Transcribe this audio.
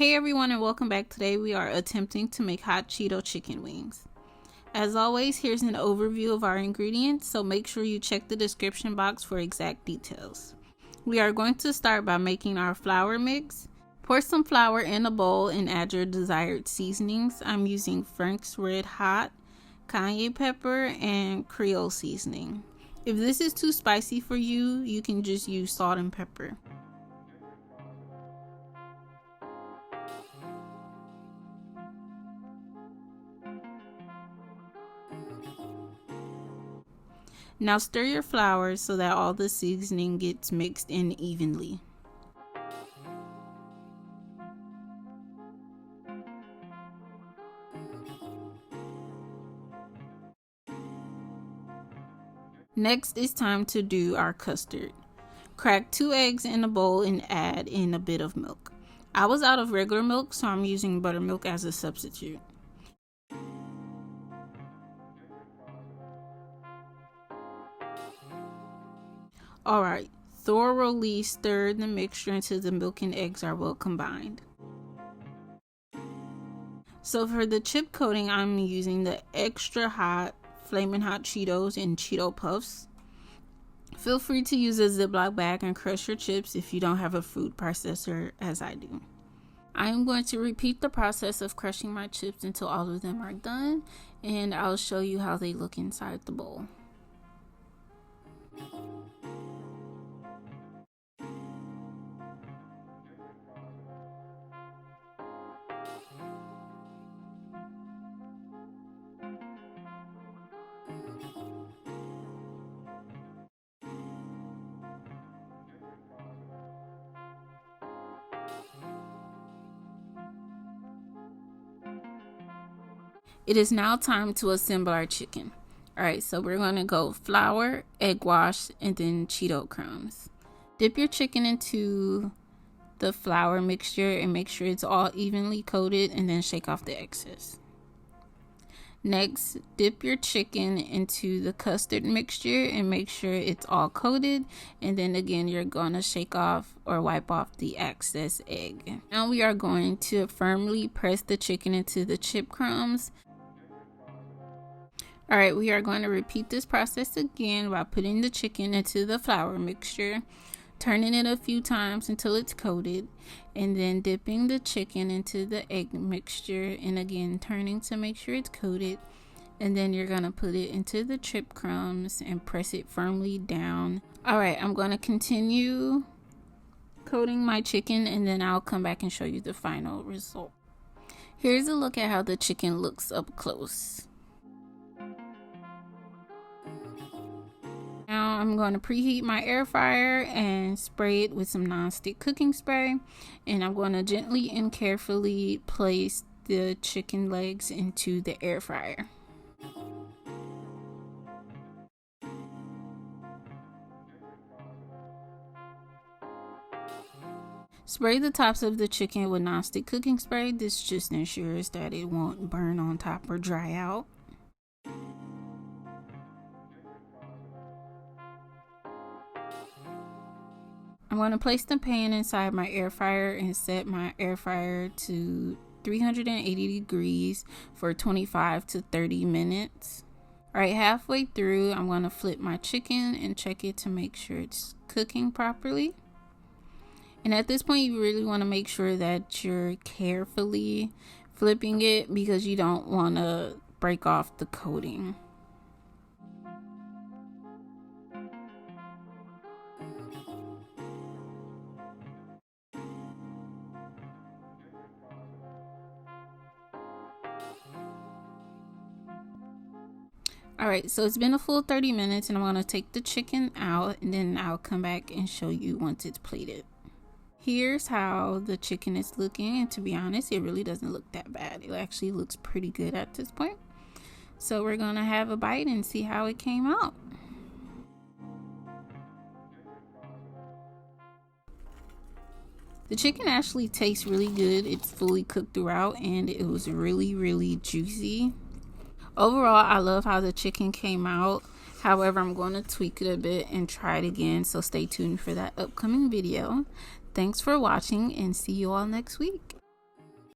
Hey everyone, and welcome back. Today we are attempting to make hot Cheeto chicken wings. As always, here's an overview of our ingredients, so make sure you check the description box for exact details. We are going to start by making our flour mix. Pour some flour in a bowl and add your desired seasonings. I'm using Frank's Red Hot, Cayenne Pepper, and Creole seasoning. If this is too spicy for you, you can just use salt and pepper. Now stir your flour so that all the seasoning gets mixed in evenly. Next, it's time to do our custard. Crack 2 eggs in a bowl and add in a bit of milk. I was out of regular milk, so I'm using buttermilk as a substitute. Alright, thoroughly stir the mixture until the milk and eggs are well combined. So for the chip coating, I'm using the extra hot Flamin' Hot Cheetos and Cheeto Puffs. Feel free to use a Ziploc bag and crush your chips if you don't have a food processor as I do. I am going to repeat the process of crushing my chips until all of them are done, and I'll show you how they look inside the bowl. It is now time to assemble our chicken. Alright, so we're going to go flour, egg wash, and then Cheeto crumbs. Dip your chicken into the flour mixture and make sure it's all evenly coated, and then shake off the excess. Next, dip your chicken into the custard mixture and make sure it's all coated, and then again you're going to shake off or wipe off the excess egg. Now we are going to firmly press the chicken into the chip crumbs. Alright, we are going to repeat this process again by putting the chicken into the flour mixture, turning it a few times until it's coated, and then dipping the chicken into the egg mixture and again turning to make sure it's coated, and then you're going to put it into the chip crumbs and press it firmly down. Alright, I'm going to continue coating my chicken and then I'll come back and show you the final result. Here's a look at how the chicken looks up close. Now I'm going to preheat my air fryer and spray it with some non-stick cooking spray, and I'm going to gently and carefully place the chicken legs into the air fryer. Spray the tops of the chicken with non-stick cooking spray. This just ensures that it won't burn on top or dry out. I'm going to place the pan inside my air fryer and set my air fryer to 380 degrees for 25 to 30 minutes. Alright, halfway through, I'm going to flip my chicken and check it to make sure it's cooking properly. And at this point, you really want to make sure that you're carefully flipping it because you don't want to break off the coating. Alright, so it's been a full 30 minutes and I'm going to take the chicken out and then I'll come back and show you once it's plated. Here's how the chicken is looking, and to be honest, it really doesn't look that bad. It actually looks pretty good at this point. So we're going to have a bite and see how it came out. The chicken actually tastes really good. It's fully cooked throughout and it was really juicy. Overall, I love how the chicken came out. However, I'm going to tweak it a bit and try it again, so stay tuned for that upcoming video. Thanks for watching and see you all next week.